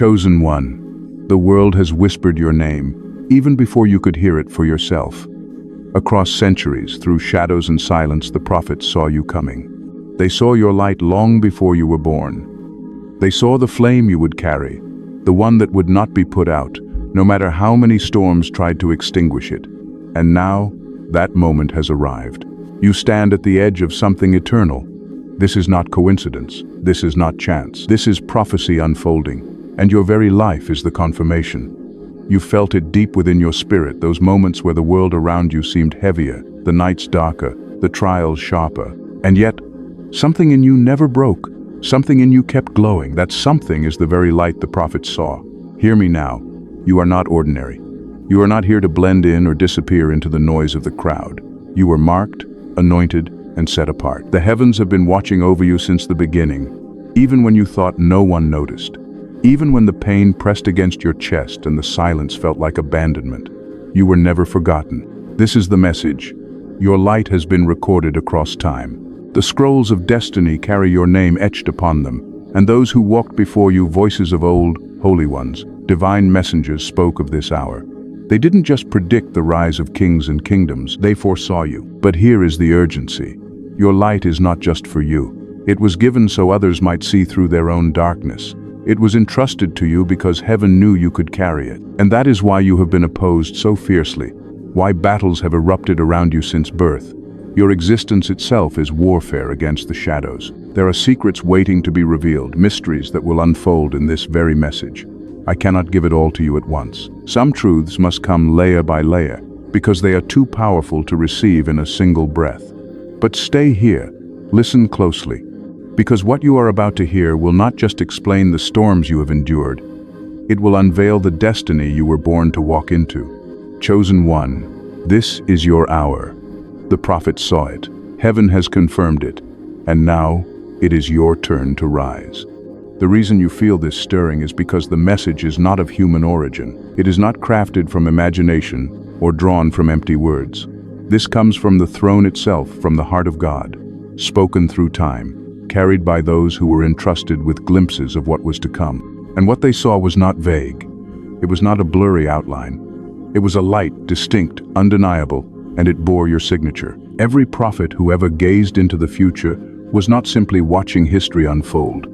Chosen one, the world has whispered your name, even before you could hear it for yourself. Across centuries, through shadows and silence, the prophets saw you coming. They saw your light long before you were born. They saw the flame you would carry, the one that would not be put out, no matter how many storms tried to extinguish it. And now, that moment has arrived. You stand at the edge of something eternal. This is not coincidence. This is not chance. This is prophecy unfolding, and your very life is the confirmation. You felt it deep within your spirit, those moments where the world around you seemed heavier, the nights darker, the trials sharper. And yet, something in you never broke. Something in you kept glowing. That something is the very light the prophets saw. Hear me now. You are not ordinary. You are not here to blend in or disappear into the noise of the crowd. You were marked, anointed, and set apart. The heavens have been watching over you since the beginning, even when you thought no one noticed. Even when the pain pressed against your chest and the silence felt like abandonment, you were never forgotten. This is the message. Your light has been recorded across time. The scrolls of destiny carry your name etched upon them, and those who walked before you, voices of old, holy ones, divine messengers, spoke of this hour. They didn't just predict the rise of kings and kingdoms, they foresaw you. But here is the urgency. Your light is not just for you. It was given so others might see through their own darkness. It was entrusted to you because heaven knew you could carry it. And that is why you have been opposed so fiercely, why battles have erupted around you since birth. Your existence itself is warfare against the shadows. There are secrets waiting to be revealed, mysteries that will unfold in this very message. I cannot give it all to you at once. Some truths must come layer by layer, because they are too powerful to receive in a single breath. But stay here, listen closely, because what you are about to hear will not just explain the storms you have endured, it will unveil the destiny you were born to walk into. Chosen one, this is your hour. The prophets saw it, heaven has confirmed it, and now it is your turn to rise. The reason you feel this stirring is because the message is not of human origin. It is not crafted from imagination or drawn from empty words. This comes from the throne itself, from the heart of God, spoken through time, carried by those who were entrusted with glimpses of what was to come. And what they saw was not vague. It was not a blurry outline. It was a light, distinct, undeniable, and it bore your signature. Every prophet who ever gazed into the future was not simply watching history unfold.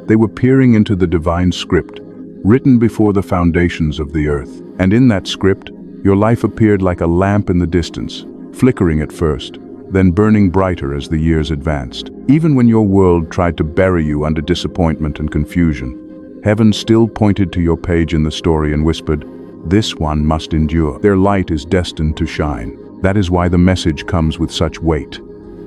They were peering into the divine script, written before the foundations of the earth. And in that script, your life appeared like a lamp in the distance, flickering at first, then burning brighter as the years advanced. Even when your world tried to bury you under disappointment and confusion, heaven still pointed to your page in the story and whispered, "This one must endure. Their light is destined to shine." That is why the message comes with such weight.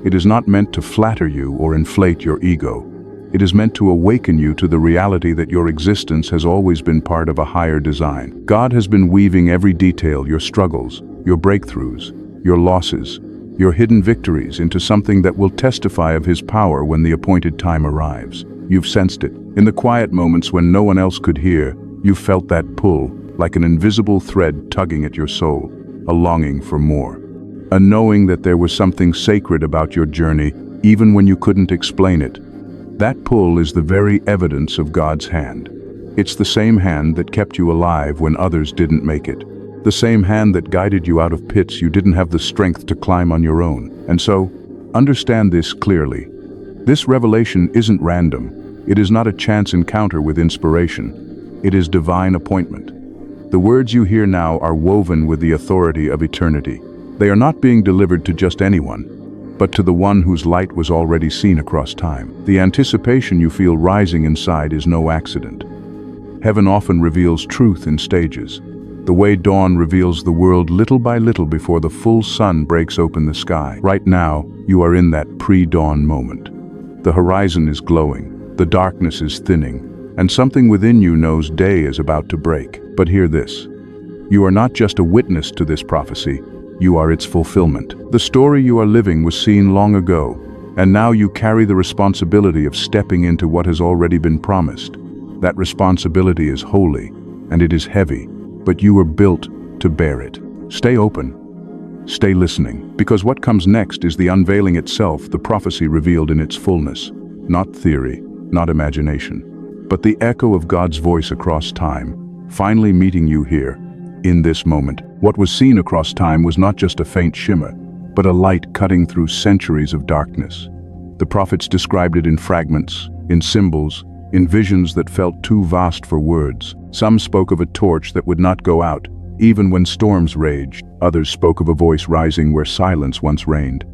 It is not meant to flatter you or inflate your ego. It is meant to awaken you to the reality that your existence has always been part of a higher design. God has been weaving every detail, your struggles, your breakthroughs, your losses, your hidden victories, into something that will testify of His power when the appointed time arrives. You've sensed it. In the quiet moments when no one else could hear, you felt that pull, like an invisible thread tugging at your soul, a longing for more. A knowing that there was something sacred about your journey, even when you couldn't explain it. That pull is the very evidence of God's hand. It's the same hand that kept you alive when others didn't make it. The same hand that guided you out of pits you didn't have the strength to climb on your own. And so, understand this clearly. This revelation isn't random. It is not a chance encounter with inspiration. It is divine appointment. The words you hear now are woven with the authority of eternity. They are not being delivered to just anyone, but to the one whose light was already seen across time. The anticipation you feel rising inside is no accident. Heaven often reveals truth in stages. The way dawn reveals the world little by little before the full sun breaks open the sky. Right now, you are in that pre-dawn moment. The horizon is glowing, the darkness is thinning, and something within you knows day is about to break. But hear this. You are not just a witness to this prophecy. You are its fulfillment. The story you are living was seen long ago, and now you carry the responsibility of stepping into what has already been promised. That responsibility is holy, and it is heavy, but you were built to bear it. Stay open. Stay listening, because what comes next is the unveiling itself, the prophecy revealed in its fullness. Not theory, not imagination. but the echo of God's voice across time, finally meeting you here, in this moment. What was seen across time was not just a faint shimmer, but a light cutting through centuries of darkness. The prophets described it in fragments, in symbols, in visions that felt too vast for words. Some spoke of a torch that would not go out, even when storms raged. Others spoke of a voice rising where silence once reigned.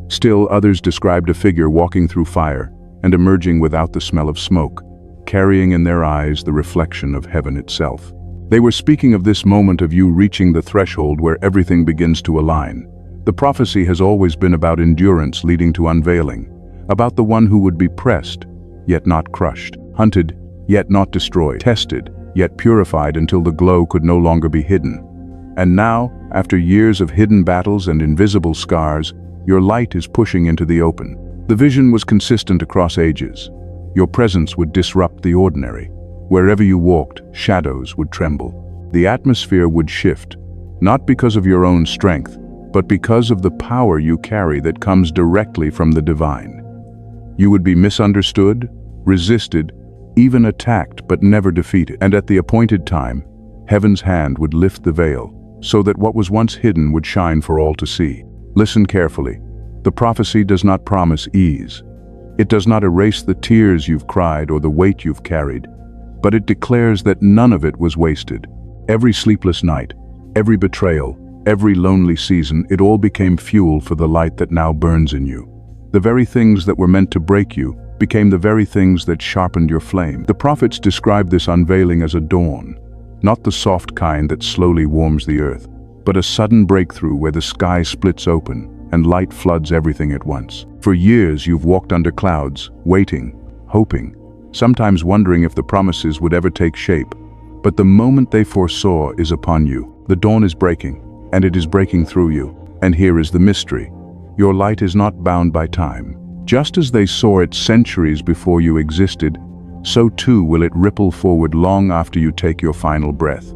Still others described a figure walking through fire and emerging without the smell of smoke, carrying in their eyes the reflection of heaven itself. They were speaking of this moment of you reaching the threshold where everything begins to align. The prophecy has always been about endurance leading to unveiling, about the one who would be pressed, yet not crushed, hunted, yet not destroyed, tested, yet purified until the glow could no longer be hidden. And now, after years of hidden battles and invisible scars, your light is pushing into the open. The vision was consistent across ages. Your presence would disrupt the ordinary. Wherever you walked, shadows would tremble. The atmosphere would shift, not because of your own strength, but because of the power you carry that comes directly from the divine. You would be misunderstood, resisted, even attacked, but never defeated. And at the appointed time, heaven's hand would lift the veil, so that what was once hidden would shine for all to see. Listen carefully. The prophecy does not promise ease. It does not erase the tears you've cried or the weight you've carried, but it declares that none of it was wasted. Every sleepless night, every betrayal, every lonely season, it all became fuel for the light that now burns in you. The very things that were meant to break you became the very things that sharpened your flame. The prophets described this unveiling as a dawn, not the soft kind that slowly warms the earth, but a sudden breakthrough where the sky splits open and light floods everything at once. For years you've walked under clouds, waiting, hoping, sometimes wondering if the promises would ever take shape. But the moment they foresaw is upon you. The dawn is breaking, and it is breaking through you. And here is the mystery. Your light is not bound by time. Just as they saw it centuries before you existed, so too will it ripple forward long after you take your final breath.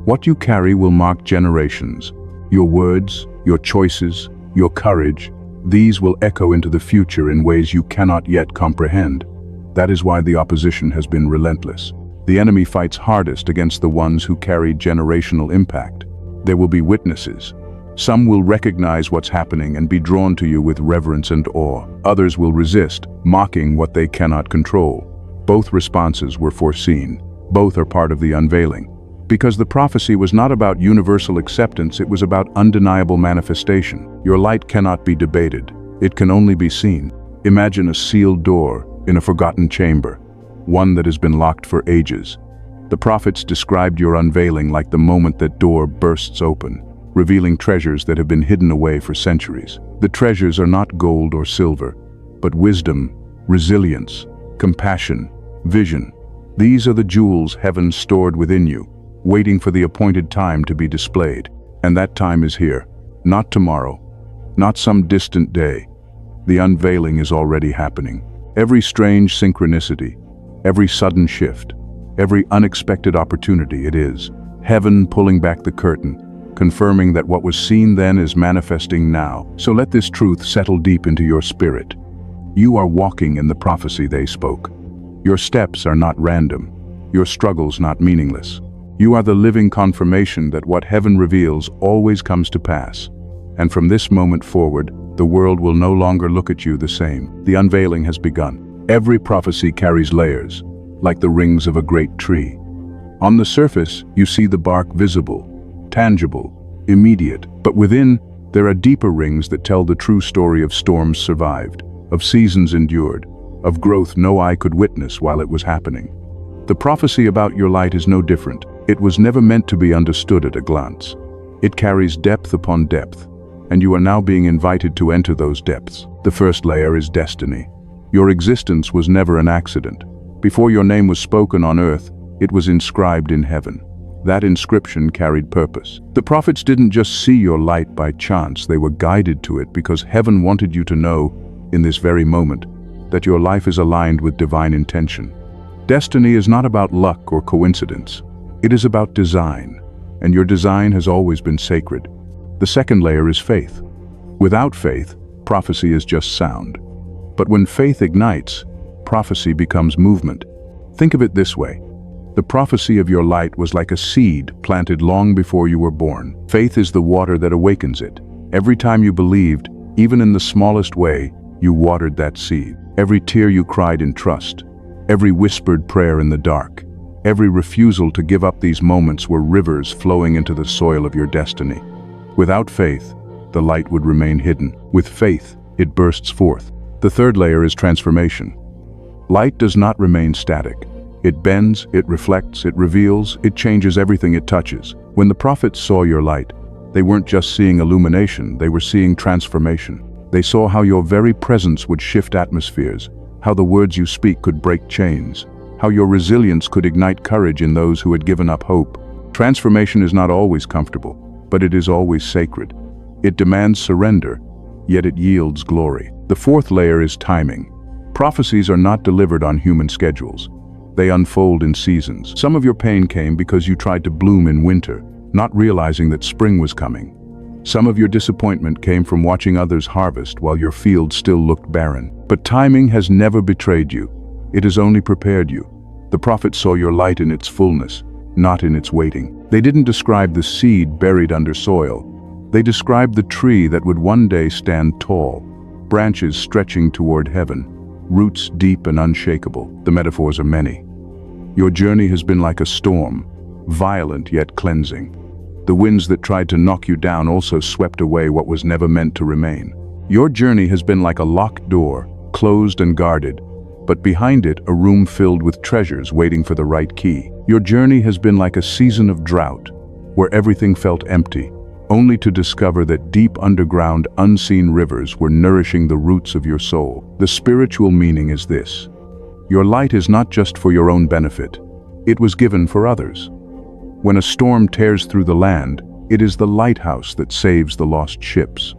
What you carry will mark generations. Your words, your choices, your courage, these will echo into the future in ways you cannot yet comprehend. That is why the opposition has been relentless. The enemy fights hardest against the ones who carry generational impact. There will be witnesses. Some will recognize what's happening and be drawn to you with reverence and awe. Others will resist, mocking what they cannot control. Both responses were foreseen. Both are part of the unveiling. Because the prophecy was not about universal acceptance, it was about undeniable manifestation. Your light cannot be debated. It can only be seen. Imagine a sealed door in a forgotten chamber, one that has been locked for ages. The prophets described your unveiling like the moment that door bursts open, revealing treasures that have been hidden away for centuries. The treasures are not gold or silver, but wisdom, resilience, compassion, vision. These are the jewels heaven stored within you, waiting for the appointed time to be displayed. And that time is here, not tomorrow, not some distant day. The unveiling is already happening. Every strange synchronicity, every sudden shift, every unexpected opportunity, it is heaven pulling back the curtain, confirming that what was seen then is manifesting now. So let this truth settle deep into your spirit. You are walking in the prophecy they spoke. Your steps are not random, your struggles not meaningless. You are the living confirmation that what heaven reveals always comes to pass. And from this moment forward, the world will no longer look at you the same. The unveiling has begun. Every prophecy carries layers, like the rings of a great tree. On the surface, you see the bark visible, tangible, immediate. But within, there are deeper rings that tell the true story of storms survived, of seasons endured, of growth no eye could witness while it was happening. The prophecy about your light is no different. It was never meant to be understood at a glance. It carries depth upon depth, and you are now being invited to enter those depths. The first layer is destiny. Your existence was never an accident. Before your name was spoken on earth, it was inscribed in heaven. That inscription carried purpose. The prophets didn't just see your light by chance, they were guided to it because heaven wanted you to know, in this very moment, that your life is aligned with divine intention. Destiny is not about luck or coincidence. It is about design, and your design has always been sacred. The second layer is faith. Without faith, prophecy is just sound. But when faith ignites, prophecy becomes movement. Think of it this way. The prophecy of your light was like a seed planted long before you were born. Faith is the water that awakens it. Every time you believed, even in the smallest way, you watered that seed. Every tear you cried in trust, every whispered prayer in the dark, every refusal to give up these moments were rivers flowing into the soil of your destiny. Without faith, the light would remain hidden. With faith, it bursts forth. The third layer is transformation. Light does not remain static. It bends, it reflects, it reveals, it changes everything it touches. When the prophets saw your light, they weren't just seeing illumination, they were seeing transformation. They saw how your very presence would shift atmospheres, how the words you speak could break chains, how your resilience could ignite courage in those who had given up hope. Transformation is not always comfortable, but it is always sacred. It demands surrender, yet it yields glory. The fourth layer is timing. Prophecies are not delivered on human schedules. They unfold in seasons. Some of your pain came because you tried to bloom in winter, not realizing that spring was coming. Some of your disappointment came from watching others harvest while your field still looked barren. But timing has never betrayed you. It has only prepared you. The prophets saw your light in its fullness, not in its waiting. They didn't describe the seed buried under soil. They described the tree that would one day stand tall, branches stretching toward heaven, roots deep and unshakable. The metaphors are many. Your journey has been like a storm, violent yet cleansing. The winds that tried to knock you down also swept away what was never meant to remain. Your journey has been like a locked door, closed and guarded, but behind it a room filled with treasures waiting for the right key. Your journey has been like a season of drought, where everything felt empty, only to discover that deep underground, unseen rivers were nourishing the roots of your soul. The spiritual meaning is this: your light is not just for your own benefit, it was given for others. When a storm tears through the land, it is the lighthouse that saves the lost ships.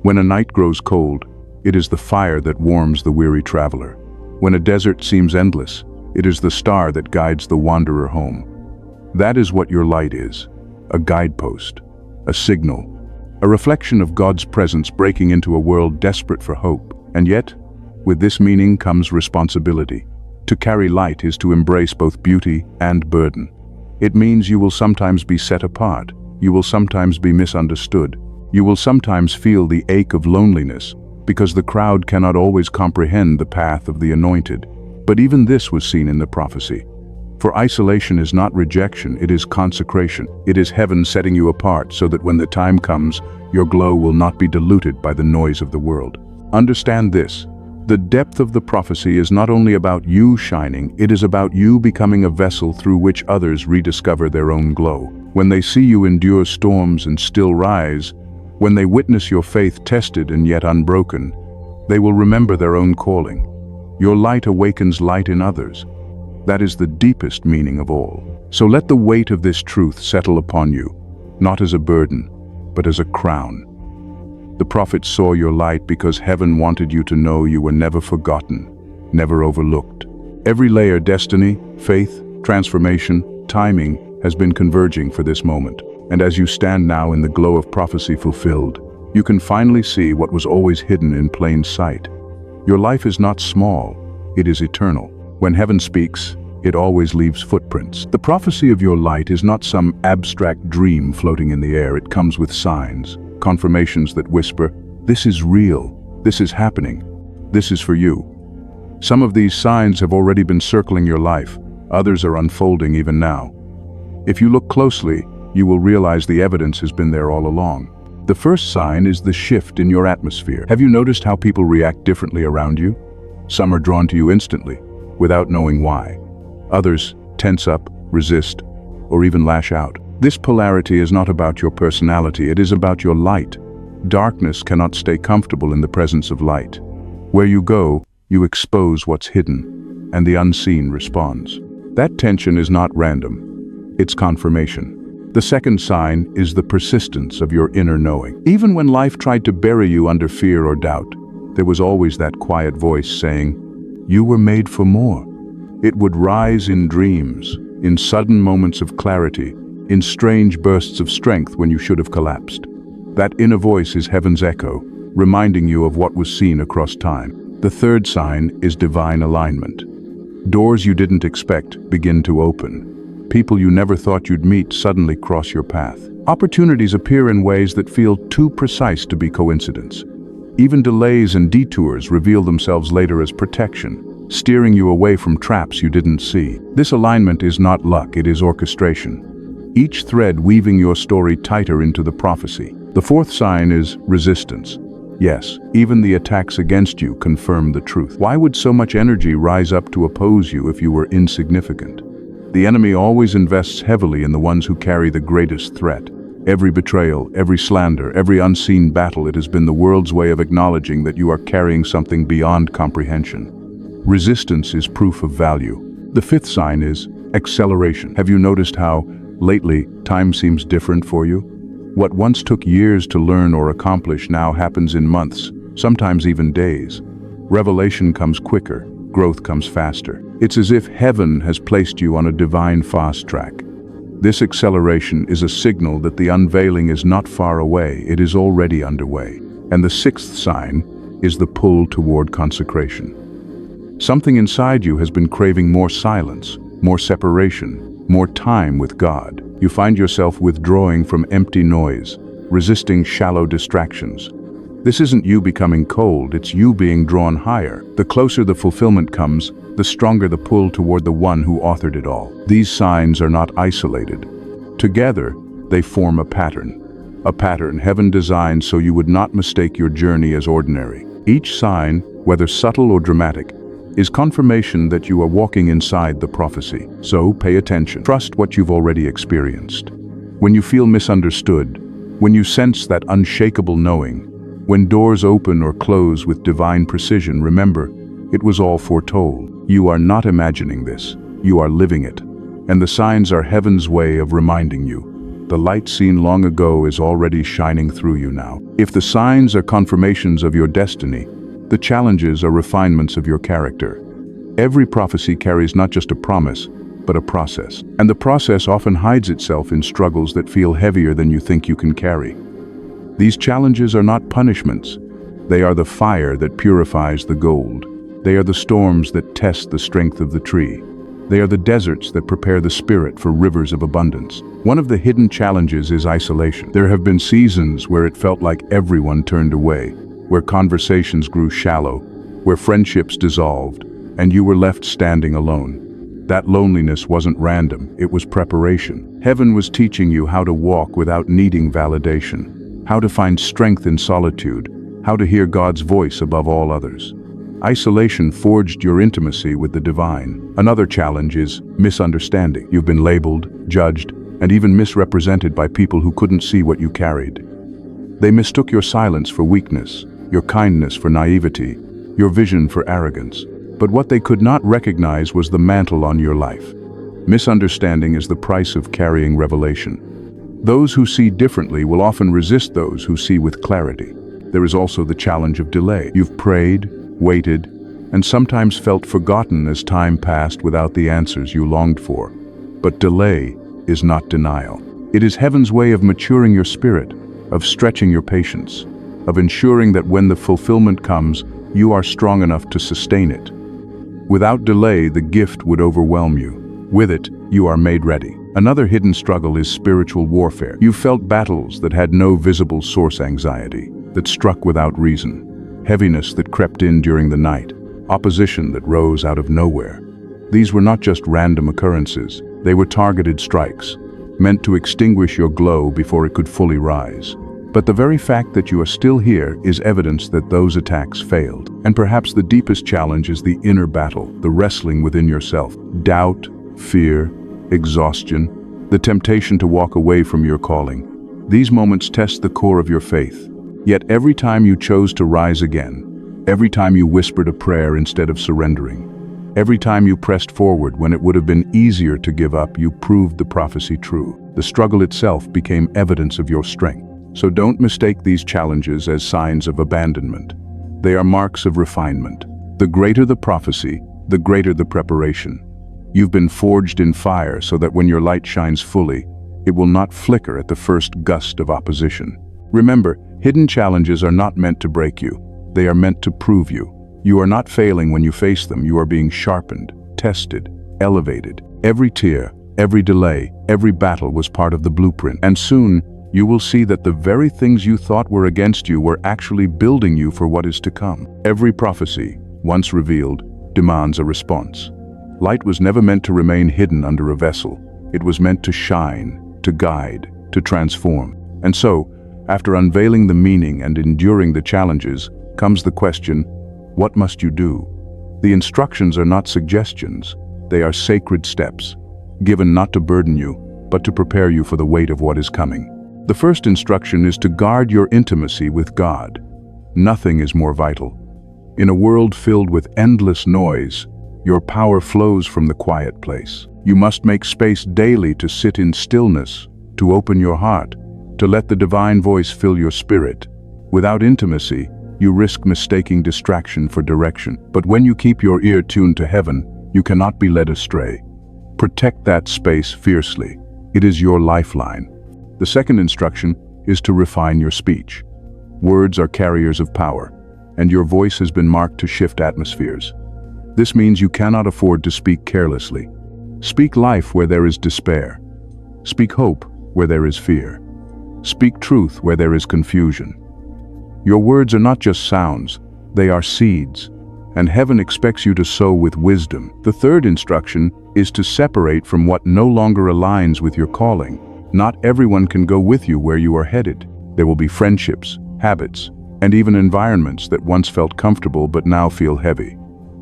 When a night grows cold, it is the fire that warms the weary traveler. When a desert seems endless, it is the star that guides the wanderer home. That is what your light is: a guidepost, a signal, a reflection of God's presence breaking into a world desperate for hope. And yet, with this meaning comes responsibility. To carry light is to embrace both beauty and burden. It means you will sometimes be set apart, you will sometimes be misunderstood, you will sometimes feel the ache of loneliness, because the crowd cannot always comprehend the path of the anointed. But even this was seen in the prophecy. For isolation is not rejection, it is consecration. It is heaven setting you apart so that when the time comes, your glow will not be diluted by the noise of the world. Understand this: the depth of the prophecy is not only about you shining, it is about you becoming a vessel through which others rediscover their own glow. When they see you endure storms and still rise, when they witness your faith tested and yet unbroken, they will remember their own calling. Your light awakens light in others. That is the deepest meaning of all. So let the weight of this truth settle upon you, not as a burden, but as a crown. The prophets saw your light because heaven wanted you to know you were never forgotten, never overlooked. Every layer: destiny, faith, transformation, timing has been converging for this moment. And as you stand now in the glow of prophecy fulfilled, you can finally see what was always hidden in plain sight. Your life is not small, it is eternal. When heaven speaks, it always leaves footprints. The prophecy of your light is not some abstract dream floating in the air. It comes with signs, confirmations that whisper, "This is real, this is happening, this is for you." Some of these signs have already been circling your life, others are unfolding even now. If you look closely, you will realize the evidence has been there all along. The first sign is the shift in your atmosphere. Have you noticed how people react differently around you? Some are drawn to you instantly, without knowing why. Others tense up, resist, or even lash out. This polarity is not about your personality, it is about your light. Darkness cannot stay comfortable in the presence of light. Where you go, you expose what's hidden, and the unseen responds. That tension is not random, it's confirmation. The second sign is the persistence of your inner knowing. Even when life tried to bury you under fear or doubt, there was always that quiet voice saying, "You were made for more." It would rise in dreams, in sudden moments of clarity, in strange bursts of strength when you should have collapsed. That inner voice is heaven's echo, reminding you of what was seen across time. The third sign is divine alignment. Doors you didn't expect begin to open. People you never thought you'd meet suddenly cross your path. Opportunities appear in ways that feel too precise to be coincidence. Even delays and detours reveal themselves later as protection, steering you away from traps you didn't see. This alignment is not luck, it is orchestration. Each thread weaving your story tighter into the prophecy. The fourth sign is resistance. Yes, even the attacks against you confirm the truth. Why would so much energy rise up to oppose you if you were insignificant? The enemy always invests heavily in the ones who carry the greatest threat. Every betrayal, every slander, every unseen battle, it has been the world's way of acknowledging that you are carrying something beyond comprehension. Resistance is proof of value. The fifth sign is acceleration. Have you noticed how, lately, time seems different for you? What once took years to learn or accomplish now happens in months, sometimes even days. Revelation comes quicker, growth comes faster. It's as if heaven has placed you on a divine fast track. This acceleration is a signal that the unveiling is not far away, it is already underway. And the sixth sign is the pull toward consecration. Something inside you has been craving more silence, more separation, more time with God. You find yourself withdrawing from empty noise, resisting shallow distractions. This isn't you becoming cold, it's you being drawn higher. The closer the fulfillment comes, the stronger the pull toward the one who authored it all. These signs are not isolated. Together, they form a pattern. A pattern heaven designed so you would not mistake your journey as ordinary. Each sign, whether subtle or dramatic, is confirmation that you are walking inside the prophecy. So pay attention. Trust what you've already experienced. When you feel misunderstood, when you sense that unshakable knowing, when doors open or close with divine precision, remember, it was all foretold. You are not imagining this, you are living it. And the signs are heaven's way of reminding you. The light seen long ago is already shining through you now. If the signs are confirmations of your destiny, the challenges are refinements of your character. Every prophecy carries not just a promise, but a process. And the process often hides itself in struggles that feel heavier than you think you can carry. These challenges are not punishments. They are the fire that purifies the gold. They are the storms that test the strength of the tree. They are the deserts that prepare the spirit for rivers of abundance. One of the hidden challenges is isolation. There have been seasons where it felt like everyone turned away, where conversations grew shallow, where friendships dissolved, and you were left standing alone. That loneliness wasn't random, it was preparation. Heaven was teaching you how to walk without needing validation, how to find strength in solitude, how to hear God's voice above all others. Isolation forged your intimacy with the divine. Another challenge is misunderstanding. You've been labeled, judged, and even misrepresented by people who couldn't see what you carried. They mistook your silence for weakness, your kindness for naivety, your vision for arrogance. But what they could not recognize was the mantle on your life. Misunderstanding is the price of carrying revelation. Those who see differently will often resist those who see with clarity. There is also the challenge of delay. You've prayed, waited, and sometimes felt forgotten as time passed without the answers you longed for. But delay is not denial. It is heaven's way of maturing your spirit, of stretching your patience, of ensuring that when the fulfillment comes, you are strong enough to sustain it. Without delay, the gift would overwhelm you. With it, you are made ready. Another hidden struggle is spiritual warfare. You felt battles that had no visible source, anxiety that struck without reason, heaviness that crept in during the night, opposition that rose out of nowhere. These were not just random occurrences, they were targeted strikes, meant to extinguish your glow before it could fully rise. But the very fact that you are still here is evidence that those attacks failed. And perhaps the deepest challenge is the inner battle, the wrestling within yourself. Doubt, fear, exhaustion, the temptation to walk away from your calling. These moments test the core of your faith. Yet every time you chose to rise again, every time you whispered a prayer instead of surrendering, every time you pressed forward when it would have been easier to give up, you proved the prophecy true. The struggle itself became evidence of your strength. So don't mistake these challenges as signs of abandonment. They are marks of refinement. The greater the prophecy, the greater the preparation. You've been forged in fire so that when your light shines fully, it will not flicker at the first gust of opposition. Remember, hidden challenges are not meant to break you. They are meant to prove you. You are not failing when you face them, you are being sharpened, tested, elevated. Every tear, every delay, every battle was part of the blueprint. And soon, you will see that the very things you thought were against you were actually building you for what is to come. Every prophecy, once revealed, demands a response. Light was never meant to remain hidden under a vessel. It was meant to shine, to guide, to transform. And so, after unveiling the meaning and enduring the challenges, comes the question, what must you do? The instructions are not suggestions. They are sacred steps, given not to burden you, but to prepare you for the weight of what is coming. The first instruction is to guard your intimacy with God. Nothing is more vital. In a world filled with endless noise, your power flows from the quiet place. You must make space daily to sit in stillness, to open your heart, to let the divine voice fill your spirit. Without intimacy, you risk mistaking distraction for direction. But when you keep your ear tuned to heaven, you cannot be led astray. Protect that space fiercely. It is your lifeline. The second instruction is to refine your speech. Words are carriers of power, and your voice has been marked to shift atmospheres. This means you cannot afford to speak carelessly. Speak life where there is despair. Speak hope where there is fear. Speak truth where there is confusion. Your words are not just sounds, they are seeds, and heaven expects you to sow with wisdom. The third instruction is to separate from what no longer aligns with your calling. Not everyone can go with you where you are headed. There will be friendships, habits, and even environments that once felt comfortable but now feel heavy.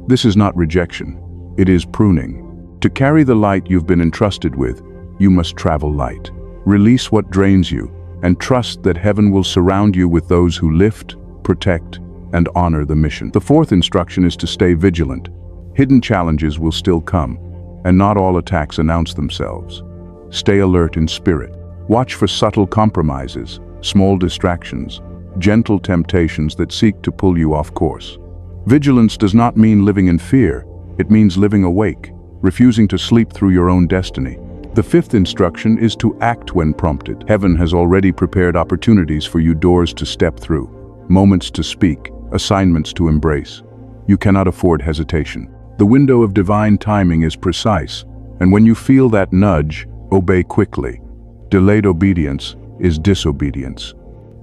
This is not rejection, it is pruning. To carry the light you've been entrusted with, you must travel light. Release what drains you, and trust that heaven will surround you with those who lift, protect, and honor the mission. The fourth instruction is to stay vigilant. Hidden challenges will still come, and not all attacks announce themselves. Stay alert in spirit. Watch for subtle compromises, small distractions, gentle temptations that seek to pull you off course. Vigilance does not mean living in fear. It means living awake, refusing to sleep through your own destiny. The fifth instruction is to act when prompted. Heaven has already prepared opportunities for you, doors to step through, moments to speak, assignments to embrace. You cannot afford hesitation. The window of divine timing is precise, and when you feel that nudge, obey quickly. Delayed obedience is disobedience.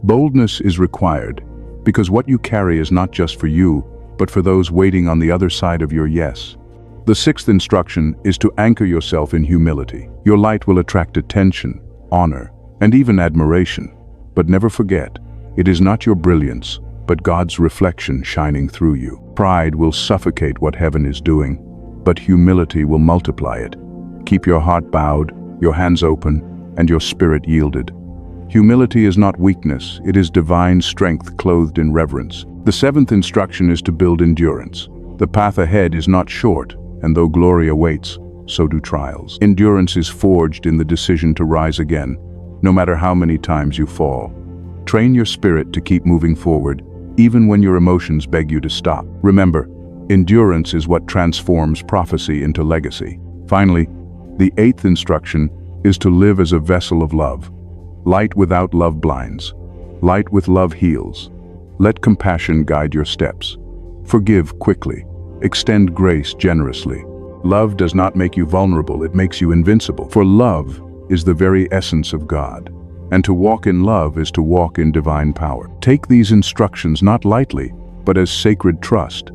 Boldness is required, because what you carry is not just for you, but for those waiting on the other side of your yes. The sixth instruction is to anchor yourself in humility. Your light will attract attention, honor, and even admiration. But never forget, it is not your brilliance, but God's reflection shining through you. Pride will suffocate what heaven is doing, but humility will multiply it. Keep your heart bowed, your hands open, and your spirit yielded. Humility is not weakness, it is divine strength clothed in reverence. The seventh instruction is to build endurance. The path ahead is not short, and though glory awaits, so do trials. Endurance is forged in the decision to rise again, no matter how many times you fall. Train your spirit to keep moving forward, even when your emotions beg you to stop. Remember, endurance is what transforms prophecy into legacy. Finally, the eighth instruction is to live as a vessel of love. Light without love blinds. Light with love heals. Let compassion guide your steps. Forgive quickly. Extend grace generously. Love does not make you vulnerable, it makes you invincible. For love is the very essence of God. And to walk in love is to walk in divine power. Take these instructions not lightly, but as sacred trust.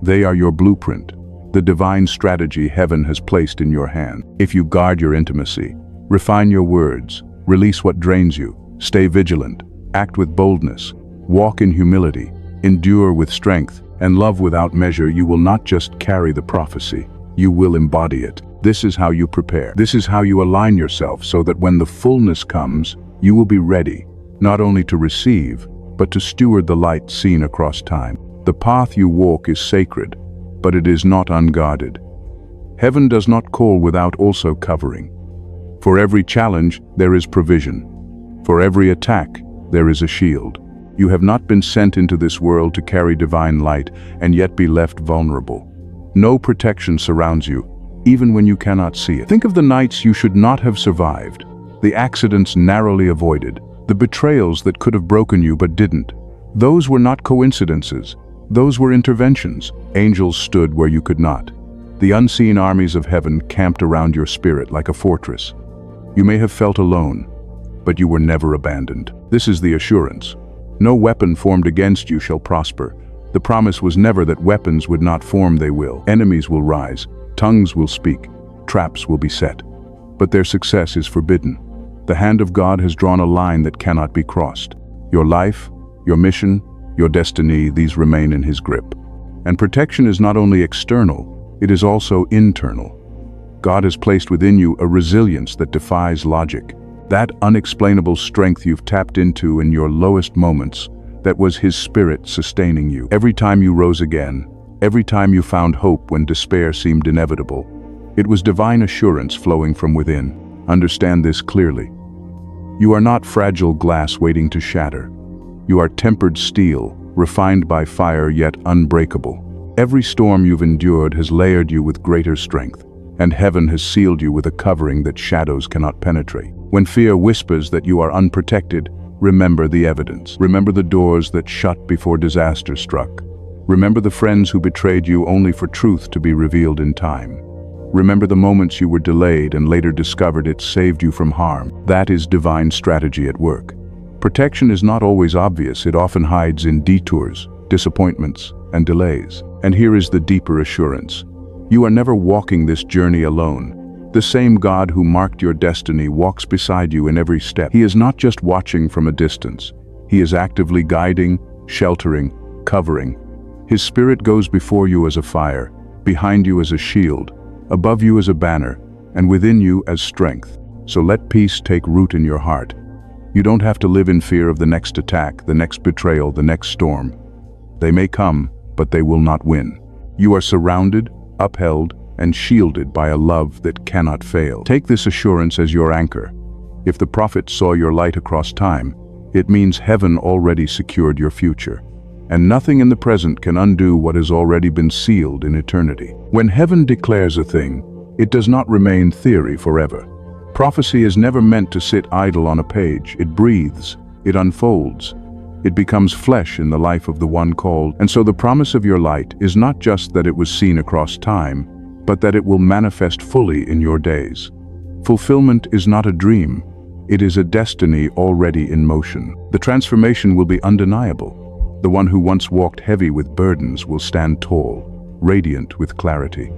They are your blueprint, the divine strategy heaven has placed in your hand. If you guard your intimacy, refine your words, release what drains you, stay vigilant, act with boldness, walk in humility, endure with strength, and love without measure, you will not just carry the prophecy, you will embody it. This is how you prepare. This is how you align yourself so that when the fullness comes, you will be ready, not only to receive, but to steward the light seen across time. The path you walk is sacred, but it is not unguarded. Heaven does not call without also covering. For every challenge, there is provision. For every attack, there is a shield. You have not been sent into this world to carry divine light and yet be left vulnerable. No protection surrounds you, even when you cannot see it. Think of the nights you should not have survived, the accidents narrowly avoided, the betrayals that could have broken you but didn't. Those were not coincidences. Those were interventions. Angels stood where you could not. The unseen armies of heaven camped around your spirit like a fortress. You may have felt alone, but you were never abandoned. This is the assurance. No weapon formed against you shall prosper. The promise was never that weapons would not form, they will. Enemies will rise, tongues will speak, traps will be set. But their success is forbidden. The hand of God has drawn a line that cannot be crossed. Your life, your mission, your destiny, these remain in His grip. And protection is not only external, it is also internal. God has placed within you a resilience that defies logic. That unexplainable strength you've tapped into in your lowest moments, that was His Spirit sustaining you. Every time you rose again, every time you found hope when despair seemed inevitable, it was divine assurance flowing from within. Understand this clearly. You are not fragile glass waiting to shatter. You are tempered steel, refined by fire yet unbreakable. Every storm you've endured has layered you with greater strength, and heaven has sealed you with a covering that shadows cannot penetrate. When fear whispers that you are unprotected, remember the evidence. Remember the doors that shut before disaster struck. Remember the friends who betrayed you only for truth to be revealed in time. Remember the moments you were delayed and later discovered it saved you from harm. That is divine strategy at work. Protection is not always obvious. It often hides in detours, disappointments, and delays. And here is the deeper assurance. You are never walking this journey alone. The same God who marked your destiny walks beside you in every step. He is not just watching from a distance. He is actively guiding, sheltering, covering. His Spirit goes before you as a fire, behind you as a shield, above you as a banner, and within you as strength. So let peace take root in your heart. You don't have to live in fear of the next attack, the next betrayal, the next storm. They may come, but they will not win. You are surrounded, upheld, and shielded by a love that cannot fail. Take this assurance as your anchor. If the prophet saw your light across time, it means heaven already secured your future. And nothing in the present can undo what has already been sealed in eternity. When heaven declares a thing, it does not remain theory forever. Prophecy is never meant to sit idle on a page. It breathes, it unfolds, it becomes flesh in the life of the one called. And so the promise of your light is not just that it was seen across time, but that it will manifest fully in your days. Fulfillment is not a dream, it is a destiny already in motion. The transformation will be undeniable. The one who once walked heavy with burdens will stand tall, radiant with clarity.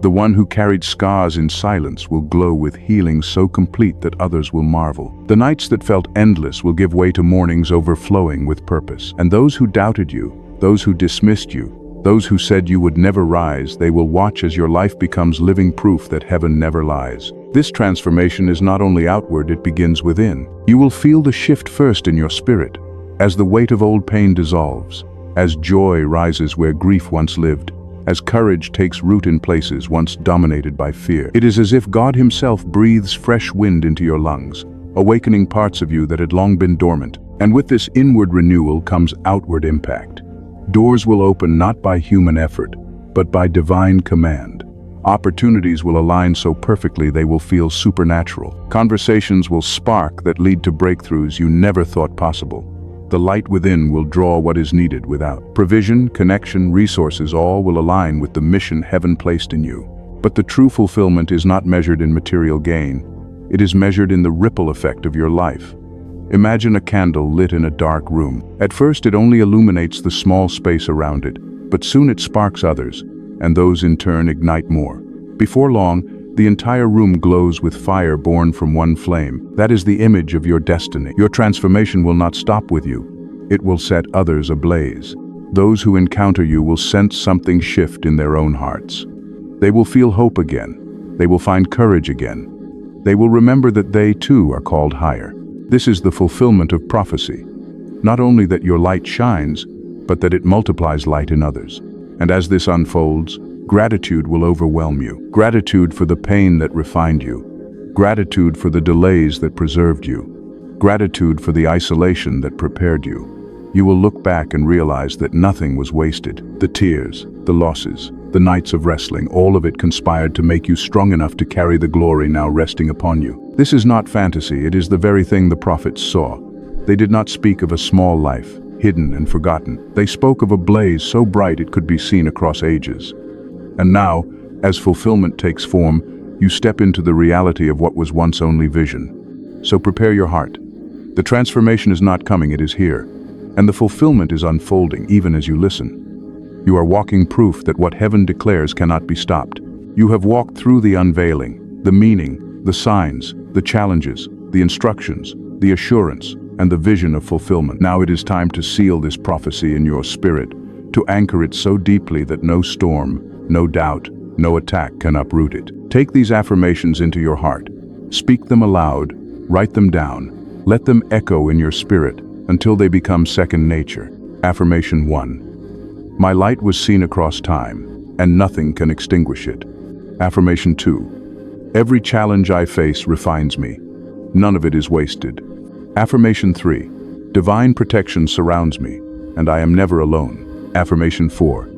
The one who carried scars in silence will glow with healing so complete that others will marvel. The nights that felt endless will give way to mornings overflowing with purpose. And those who doubted you, those who dismissed you, those who said you would never rise, they will watch as your life becomes living proof that heaven never lies. This transformation is not only outward, it begins within. You will feel the shift first in your spirit, as the weight of old pain dissolves, as joy rises where grief once lived, as courage takes root in places once dominated by fear. It is as if God Himself breathes fresh wind into your lungs, awakening parts of you that had long been dormant. And with this inward renewal comes outward impact. Doors will open not by human effort, but by divine command. Opportunities will align so perfectly they will feel supernatural. Conversations will spark that lead to breakthroughs you never thought possible. The light within will draw what is needed without. Provision, connection, resources, all will align with the mission heaven placed in you. But the true fulfillment is not measured in material gain. It is measured in the ripple effect of your life. Imagine a candle lit in a dark room. At first it only illuminates the small space around it, but soon it sparks others, and those in turn ignite more. Before long, the entire room glows with fire born from one flame. That is the image of your destiny. Your transformation will not stop with you. It will set others ablaze. Those who encounter you will sense something shift in their own hearts. They will feel hope again. They will find courage again. They will remember that they too are called higher. This is the fulfillment of prophecy. Not only that your light shines, but that it multiplies light in others. And as this unfolds, gratitude will overwhelm you. Gratitude for the pain that refined you. Gratitude for the delays that preserved you. Gratitude for the isolation that prepared you. You will look back and realize that nothing was wasted. The tears, the losses, the nights of wrestling, all of it conspired to make you strong enough to carry the glory now resting upon you. This is not fantasy, it is the very thing the prophets saw. They did not speak of a small life, hidden and forgotten. They spoke of a blaze so bright it could be seen across ages. And now, As fulfillment takes form, you step into the reality of what was once only vision. So prepare your heart. The transformation is not coming, it is here. And the fulfillment is unfolding even as you listen. You are walking proof that what heaven declares cannot be stopped. You have walked through the unveiling, the meaning, the signs, the challenges, the instructions, the assurance, and the vision of fulfillment. Now it is time to seal this prophecy in your spirit, to anchor it so deeply that no storm, no doubt, no attack can uproot it. Take these affirmations into your heart. Speak them aloud, write them down, let them echo in your spirit until they become second nature. Affirmation 1. My light was seen across time, and nothing can extinguish it. Affirmation 2. Every challenge I face refines me. None of it is wasted. Affirmation 3. Divine protection surrounds me, and I am never alone. Affirmation 4.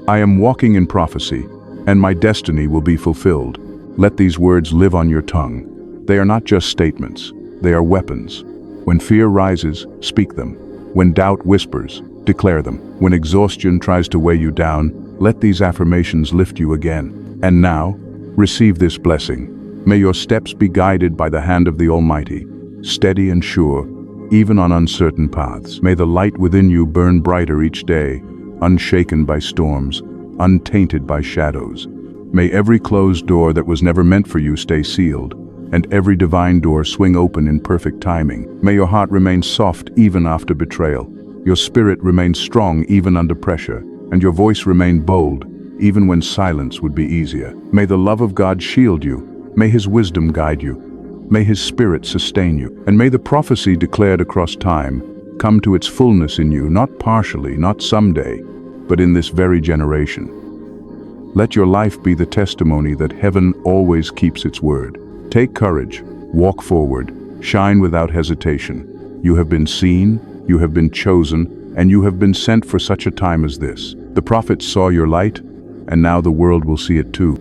I am walking in prophecy, and my destiny will be fulfilled. Let these words live on your tongue. They are not just statements, they are weapons. When fear rises, speak them. When doubt whispers, declare them. When exhaustion tries to weigh you down, let these affirmations lift you again. And now, receive this blessing. May your steps be guided by the hand of the Almighty, steady and sure, even on uncertain paths. May the light within you burn brighter each day, unshaken by storms, untainted by shadows. May every closed door that was never meant for you stay sealed, and every divine door swing open in perfect timing. May your heart remain soft even after betrayal, your spirit remain strong even under pressure, and your voice remain bold even when silence would be easier. May the love of God shield you, may His wisdom guide you, may His Spirit sustain you, and may the prophecy declared across time come to its fullness in you, not partially, not someday, but in this very generation. Let your life be the testimony that heaven always keeps its word. Take courage, walk forward, shine without hesitation. You have been seen, you have been chosen, and you have been sent for such a time as this. The prophets saw your light, and now the world will see it too.